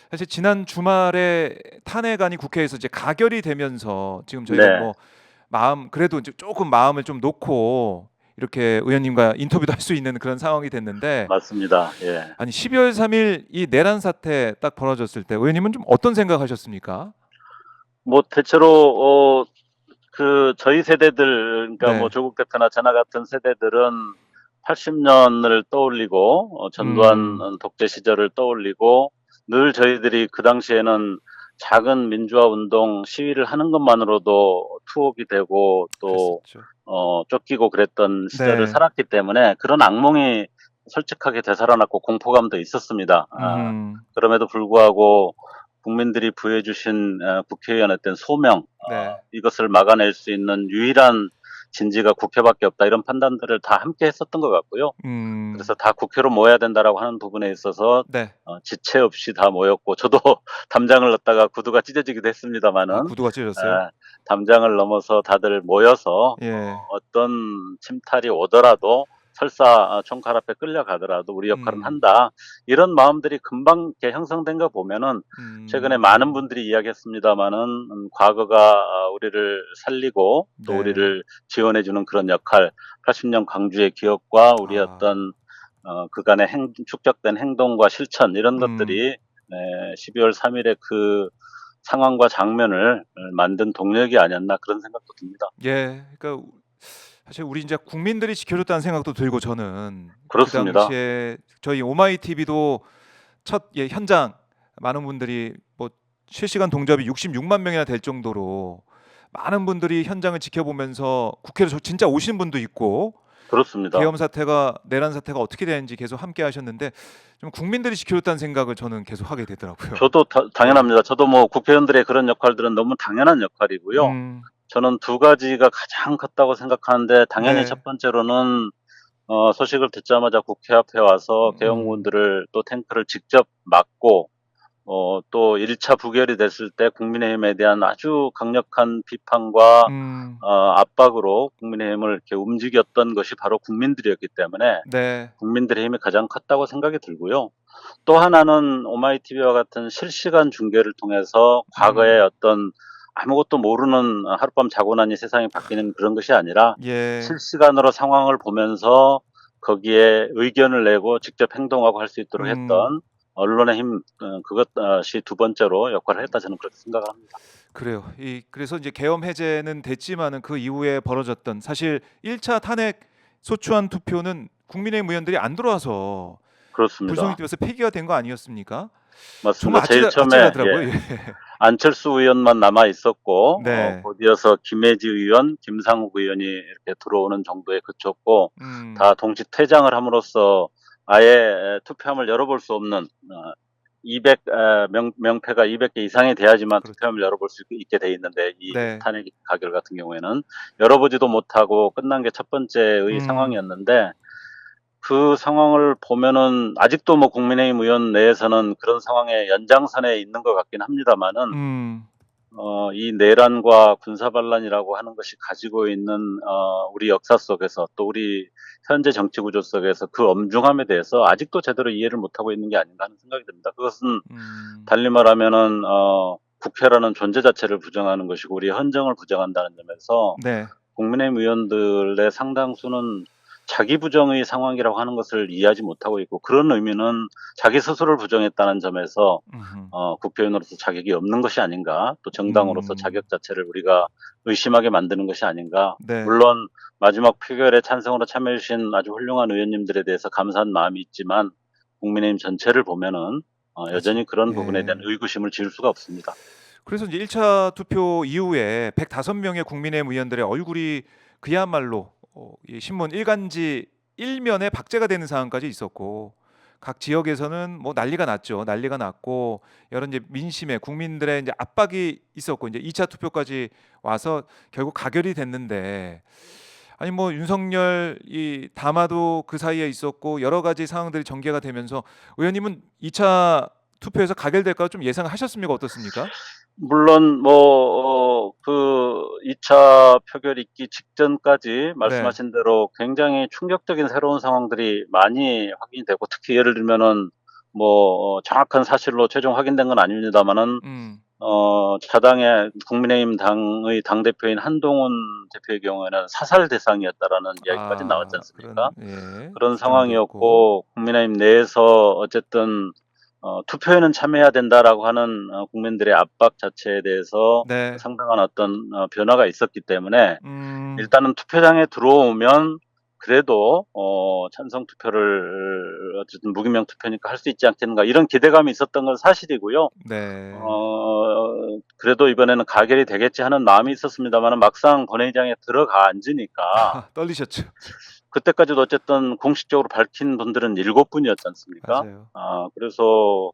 사실 지난 주말에 탄핵안이 국회에서 이제 가결이 되면서 지금 저희가 네, 뭐 마음 그래도 이제 조금 마음을 좀 놓고 이렇게 의원님과 인터뷰도 할 수 있는 그런 상황이 됐는데 맞습니다. 예. 아니 12월 3일 이 내란 사태 딱 벌어졌을 때 의원님은 좀 어떤 생각하셨습니까? 뭐 대체로 저희 세대들, 그러니까 뭐 네. 조국 대표나 저나 같은 세대들은 80년을 떠올리고 전두환 음. 독재 시절을 떠올리고 늘 저희들이 그 당시에는 작은 민주화 운동 시위를 하는 것만으로도 투옥이 되고 또 그랬었죠. 쫓기고 그랬던 시절을 네. 살았기 때문에 그런 악몽이 솔직하게 되살아났고 공포감도 있었습니다. 음. 그럼에도 불구하고 국민들이 부여해 주신 국회의원의 어떤 소명, 네. 이것을 막아낼 수 있는 유일한 진지가 국회밖에 없다, 이런 판단들을 다 함께 했었던 것 같고요. 음. 그래서 다 국회로 모여야 된다라고 하는 부분에 있어서 네. 지체 없이 다 모였고, 저도 담장을 넣다가 구두가 찢어지기도 아 했습니다마는 구두가 찢어졌어요? 담장을 넘어서 다들 모여서 예. 어떤 침탈이 오더라도 설사 총칼 앞에 끌려가더라도 우리 역할은 음. 한다, 이런 마음들이 금방 이렇게 형성된 거 보면은, 최근에 많은 음. 분들이 이야기했습니다마는 과거가 우리를 살리고 또 네. 우리를 지원해 주는 그런 역할, 80년 광주의 기억과 우리의 아. 어떤 그간의 축적된 행동과 실천, 이런 음. 것들이 12월 3일의 그 상황과 장면을 만든 동력이 아니었나, 그런 생각도 듭니다. 예. 그러니까 사실 우리 인제 국민들이 지켜줬다는 생각도 들고 저는 그 그렇습니다. 당시에 저희 오마이 TV도 첫 예 현장 많은 분들이 뭐 실시간 동접이 66만 명이나 될 정도로 많은 분들이 현장을 지켜보면서 국회로 진짜 오신 분도 있고 그렇습니다. 계엄 사태가 내란 사태가 어떻게 되는지 계속 함께 하셨는데 좀 국민들이 지켜줬다는 생각을 저는 계속 하게 되더라고요. 저도 예. 당연합니다. 저도 뭐 국회의원들의 그런 역할들은 너무 당연한 역할이고요. 음. 저는 두 가지가 가장 컸다고 생각하는데, 당연히 네. 첫 번째로는 소식을 듣자마자 국회 앞에 와서 음. 계엄군들을 또 탱크를 직접 막고, 또 1차 부결이 됐을 때 국민의힘에 대한 아주 강력한 비판과 음. 압박으로 국민의힘을 이렇게 움직였던 것이 바로 국민들이었기 때문에 네. 국민들의 힘이 가장 컸다고 생각이 들고요. 또 하나는 오마이티비와 같은 실시간 중계를 통해서 과거의 음. 어떤 아무것도 모르는, 하룻밤 자고 나니 세상이 바뀌는 그런 것이 아니라 예. 실시간으로 상황을 보면서 거기에 의견을 내고 직접 행동하고 할 수 있도록 음. 했던 언론의 힘, 그것이 두 번째로 역할을 했다, 저는 그렇게 생각합니다. 그래요. 그래서 이제 계엄 해제는 됐지만은 그 이후에 벌어졌던 사실 1차 탄핵 소추안 투표는 국민의힘 의원들이 안 들어와서 불성립 그렇습니다. 되면서 폐기가 된 거 아니었습니까? 맞습니다. 정말 제일 처음에, 아찔하더라고요. 예. 안철수 의원만 남아 있었고, 네. 곧 이어서 김혜지 의원, 김상욱 의원이 이렇게 들어오는 정도에 그쳤고, 다 음. 동시 퇴장을 함으로써 아예 투표함을 열어볼 수 없는, 200 명패가 200개 이상이 돼야지만 그렇죠. 투표함을 열어볼 수 있게 돼 있는데, 이 네. 탄핵 가결 같은 경우에는 열어보지도 못하고 끝난 게 첫 번째의 음. 상황이었는데, 그 상황을 보면은 아직도 뭐 국민의힘 의원 내에서는 그런 상황의 연장선에 있는 것 같긴 합니다만은, 음. 이 내란과 군사반란이라고 하는 것이 가지고 있는 우리 역사 속에서, 또 우리 현재 정치 구조 속에서 그 엄중함에 대해서 아직도 제대로 이해를 못하고 있는 게 아닌가 하는 생각이 듭니다. 그것은 음. 달리 말하면은 국회라는 존재 자체를 부정하는 것이고 우리의 헌정을 부정한다는 점에서 네. 국민의힘 의원들의 상당수는 자기 부정의 상황이라고 하는 것을 이해하지 못하고 있고, 그런 의미는 자기 스스로를 부정했다는 점에서 음음. 국회의원으로서 자격이 없는 것이 아닌가, 또 정당으로서 음. 자격 자체를 우리가 의심하게 만드는 것이 아닌가. 네. 물론 마지막 표결에 찬성으로 참여해 주신 아주 훌륭한 의원님들에 대해서 감사한 마음이 있지만, 국민의힘 전체를 보면은 아직 여전히 그런 부분에 대한 예. 의구심을 지울 수가 없습니다. 그래서 이제 1차 투표 이후에 105 명의 국민의힘 의원들의 얼굴이 그야말로 이 신문 일간지 1면에 박제가 되는 상황까지 있었고 각 지역에서는 뭐 난리가 났죠. 난리가 났고 여러 이제 민심에 국민들의 이제 압박이 있었고 이제 2차 투표까지 와서 결국 가결이 됐는데 아니 뭐 윤석열 이 담화도 그 사이에 있었고 여러 가지 상황들이 전개가 되면서 의원님은 2차 투표에서 가결될까 좀 예상을 하셨습니까? 어떻습니까? 물론 뭐 2차 표결 있기 직전까지 네. 말씀하신 대로 굉장히 충격적인 새로운 상황들이 많이 확인이 되고, 특히 예를 들면은 정확한 사실로 최종 확인된 건 아닙니다만은 음. 자당의 국민의힘 당의 당대표인 한동훈 대표의 경우에는 사살 대상이었다라는 이야기까지 나왔지 아, 않습니까? 예. 그런 주장도 있고. 상황이었고 국민의힘 내에서 어쨌든 투표에는 참여해야 된다라고 하는 국민들의 압박 자체에 대해서 네. 상당한 어떤 변화가 있었기 때문에 음. 일단은 투표장에 들어오면 그래도 찬성 투표를 어쨌든 무기명 투표니까 할 수 있지 않겠는가 이런 기대감이 있었던 건 사실이고요. 네. 그래도 이번에는 가결이 되겠지 하는 마음이 있었습니다만은 막상 본회의장에 들어가 앉으니까 떨리셨죠? 그때까지도 어쨌든 공식적으로 밝힌 분들은 7분이었지 않습니까? 맞아요. 그래서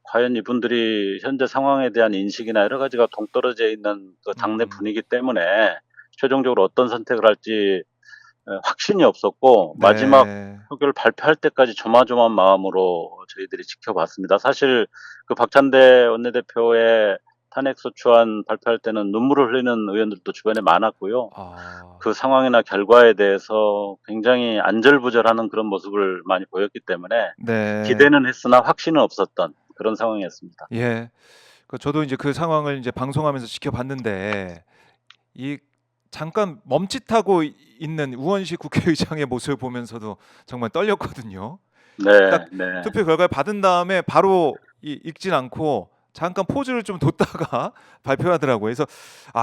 과연 이분들이 현재 상황에 대한 인식이나 여러 가지가 동떨어져 있는 그 당내 음. 분위기 때문에 최종적으로 어떤 선택을 할지 확신이 없었고 마지막 네. 표결 발표할 때까지 조마조마한 마음으로 저희들이 지켜봤습니다. 사실 그 박찬대 원내대표의 탄핵소추안 발표할 때는 눈물을 흘리는 의원들도 주변에 많았고요. 아. 그 상황이나 결과에 대해서 굉장히 안절부절하는 그런 모습을 많이 보였기 때문에 네. 기대는 했으나 확신은 없었던 그런 상황이었습니다. 예. 저도 이제 그 상황을 이제 방송하면서 지켜봤는데 이 잠깐 멈칫하고 있는 우원식 국회의장의 모습을 보면서도 정말 떨렸거든요. 딱 네, 네. 투표 결과를 받은 다음에 바로 읽진 않고 잠깐 포즈를 좀 뒀다가 발표하더라고요. 그래서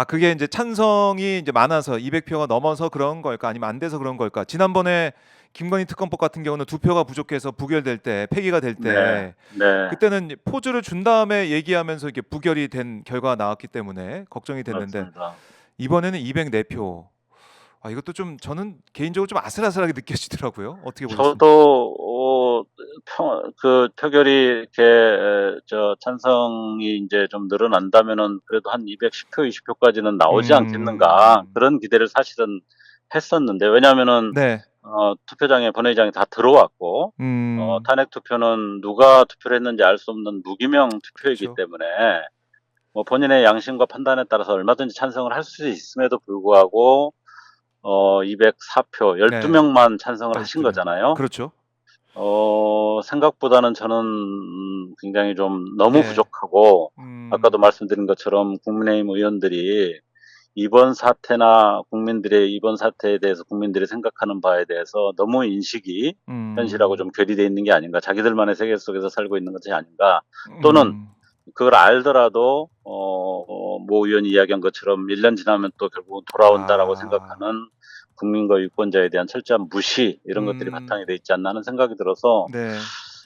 그게 이제 찬성이 이제 많아서 200표가 넘어서 그런 걸까 아니면 안 돼서 그런 걸까? 지난번에 김건희 특검법 같은 경우는 2표가 부족해서 부결될 때 폐기가 될 네, 때 네, 그때는 포즈를 준 다음에 얘기하면서 이렇게 부결이 된 결과가 나왔기 때문에 걱정이 됐는데 맞습니다. 이번에는 204표. 이것도 좀 저는 개인적으로 좀 아슬아슬하게 느껴지더라고요. 어떻게 보셨습니까? 저도 그 표결이 이렇게 찬성이 이제 좀 늘어난다면은 그래도 한 210표, 20표까지는 나오지 않겠는가 음. 그런 기대를 사실은 했었는데 왜냐하면은 네. 투표장에 본회의장에 다 들어왔고 탄핵 투표는 누가 투표를 했는지 알 수 없는 무기명 투표이기 그렇죠. 때문에 본인의 양심과 판단에 따라서 얼마든지 찬성을 할 수 있음에도 불구하고 204표 네. 12명만 찬성을 하신 12명. 거잖아요. 그렇죠. 생각보다는 저는 굉장히 좀 너무 예. 부족하고 아까도 음. 말씀드린 것처럼 국민의힘 의원들이 이번 사태나 국민들의 이번 사태에 대해서 국민들이 생각하는 바에 대해서 너무 인식이 현실하고 음. 좀 괴리되어 있는 게 아닌가. 자기들만의 세계 속에서 살고 있는 것이 아닌가. 또는 음. 그걸 알더라도 모 의원이 이야기한 것처럼 1년 지나면 또 결국은 돌아온다라고 아. 생각하는 국민과 유권자에 대한 철저한 무시 이런 것들이 음. 바탕이 돼 있지 않나 하는 생각이 들어서 네.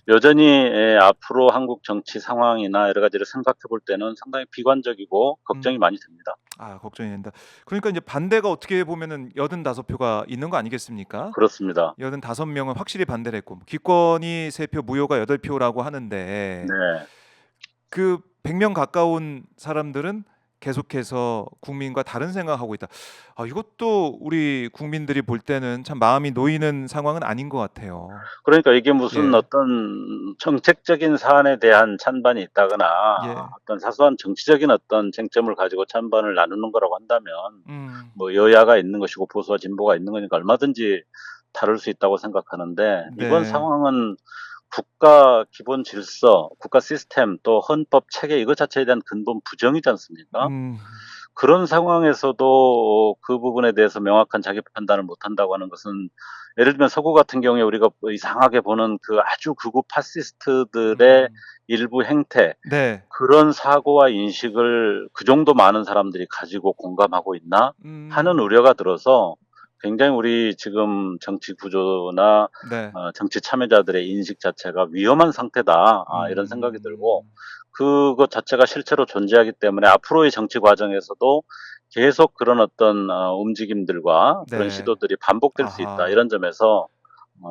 여전히 앞으로 한국 정치 상황이나 여러 가지를 생각해 볼 때는 상당히 비관적이고 걱정이 음. 많이 됩니다. 걱정이 된다. 그러니까 이제 반대가 어떻게 보면은 85표가 있는 거 아니겠습니까? 그렇습니다. 85명은 확실히 반대를 했고 기권이 3표, 무효가 8표라고 하는데 네. 그 100명 가까운 사람들은 계속해서 국민과 다른 생각하고 있다. 이것도 우리 국민들이 볼 때는 참 마음이 놓이는 상황은 아닌 것 같아요. 그러니까 이게 무슨 예. 어떤 정책적인 사안에 대한 찬반이 있다거나 예. 어떤 사소한 정치적인 어떤 쟁점을 가지고 찬반을 나누는 거라고 한다면 음. 여야가 있는 것이고 보수와 진보가 있는 거니까 얼마든지 다룰 수 있다고 생각하는데 이번 네. 상황은 국가 기본 질서, 국가 시스템 또 헌법 체계 이것 자체에 대한 근본 부정이지 않습니까? 음. 그런 상황에서도 그 부분에 대해서 명확한 자기 판단을 못 한다고 하는 것은 예를 들면 서구 같은 경우에 우리가 이상하게 보는 그 아주 극우 파시스트들의 음. 일부 행태 네. 그런 사고와 인식을 그 정도 많은 사람들이 가지고 공감하고 있나 하는 음. 우려가 들어서 굉장히 우리 지금 정치 구조나 네. 정치 참여자들의 인식 자체가 위험한 상태다. 이런 생각이 들고 음. 그것 자체가 실제로 존재하기 때문에 앞으로의 정치 과정에서도 계속 그런 어떤 움직임들과 그런 네. 시도들이 반복될 수 있다. 아하. 이런 점에서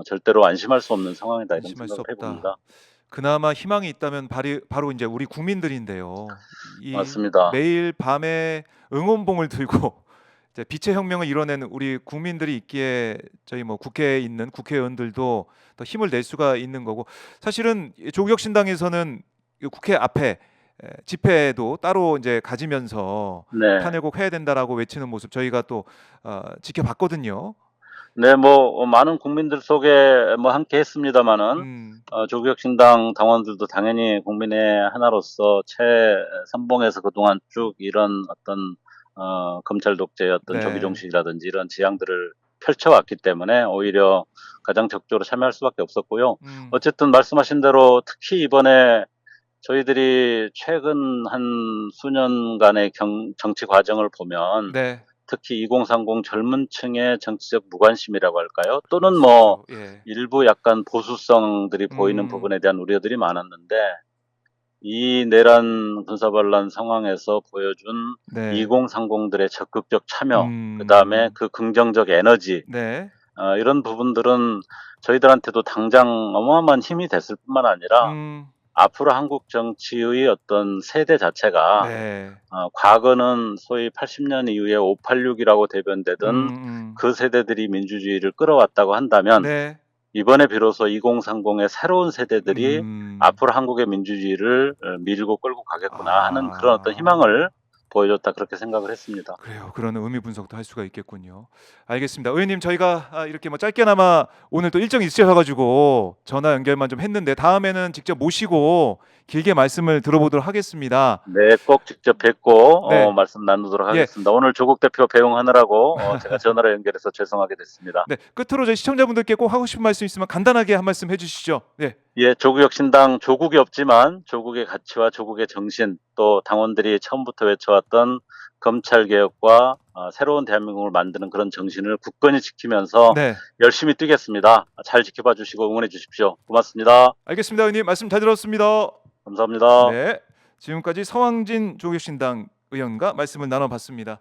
절대로 안심할 수 없는 상황이다. 이런 안심할 수 생각을 해 없다. 봅니다. 그나마 희망이 있다면 바로 이제 우리 국민들인데요. 이 맞습니다. 매일 밤에 응원봉을 들고 이제 빛의 혁명을 이뤄내는 우리 국민들이 있기에 저희 뭐 국회에 있는 국회의원들도 더 힘을 낼 수가 있는 거고 사실은 이 조국혁신당에서는 이 국회 앞에 집회도 따로 이제 가지면서 네. 탄핵 꼭 해야 된다라고 외치는 모습 저희가 또 지켜봤거든요. 네, 뭐 많은 국민들 속에 뭐 함께 했습니다마는 조국혁신당 당원들도 당연히 국민의 하나로서 최선봉에서 그동안 쭉 이런 어떤 검찰 독재의 어떤 조기 네. 종식이라든지 이런 지향들을 펼쳐왔기 때문에 오히려 가장 적극적으로 참여할 수밖에 없었고요. 음. 어쨌든 말씀하신 대로 특히 이번에 저희들이 최근 한 수년간의 정치 과정을 보면 네. 특히 2030 젊은 층의 정치적 무관심이라고 할까요? 그럴 또는 수 뭐 있죠. 예. 일부 약간 보수성들이 보이는 음. 부분에 대한 우려들이 많았는데 이 내란 군사반란 상황에서 보여준 네. 2030들의 적극적 참여, 그다음에 음. 그 긍정적 에너지, 네. 이런 부분들은 저희들한테도 당장 어마어마한 힘이 됐을 뿐만 아니라 음. 앞으로 한국 정치의 어떤 세대 자체가 네. 과거는 소위 80년 이후에 586이라고 대변되던 음음. 그 세대들이 민주주의를 끌어왔다고 한다면 네. 이번에 비로소 2030의 새로운 세대들이 음. 앞으로 한국의 민주주의를 밀고 끌고 가겠구나 하는 그런 어떤 아. 희망을 보여줬다 그렇게 생각을 했습니다. 그래요. 그런 의미 분석도 할 수가 있겠군요. 알겠습니다. 의원님 저희가 이렇게 뭐 짧게나마 오늘 또 일정이 있으셔 가지고 전화 연결만 좀 했는데 다음에는 직접 모시고 길게 말씀을 들어보도록 하겠습니다. 네, 꼭 직접 뵙고 네. 말씀 나누도록 예. 하겠습니다. 오늘 조국 대표 배웅하느라고 제가 전화로 연결해서 죄송하게 됐습니다. 네. 끝으로 저희 시청자분들께 꼭 하고 싶은 말씀 있으면 간단하게 한 말씀 해 주시죠. 네. 예, 조국혁신당 조국이 없지만 조국의 가치와 조국의 정신 또 당원들이 처음부터 외쳐왔던 검찰 개혁과 새로운 대한민국을 만드는 그런 정신을 굳건히 지키면서 네. 열심히 뛰겠습니다. 잘 지켜봐 주시고 응원해 주십시오. 고맙습니다. 알겠습니다. 의원님 말씀 잘 들었습니다. 감사합니다. 네. 지금까지 서왕진 조국신당 의원과 말씀을 나눠 봤습니다.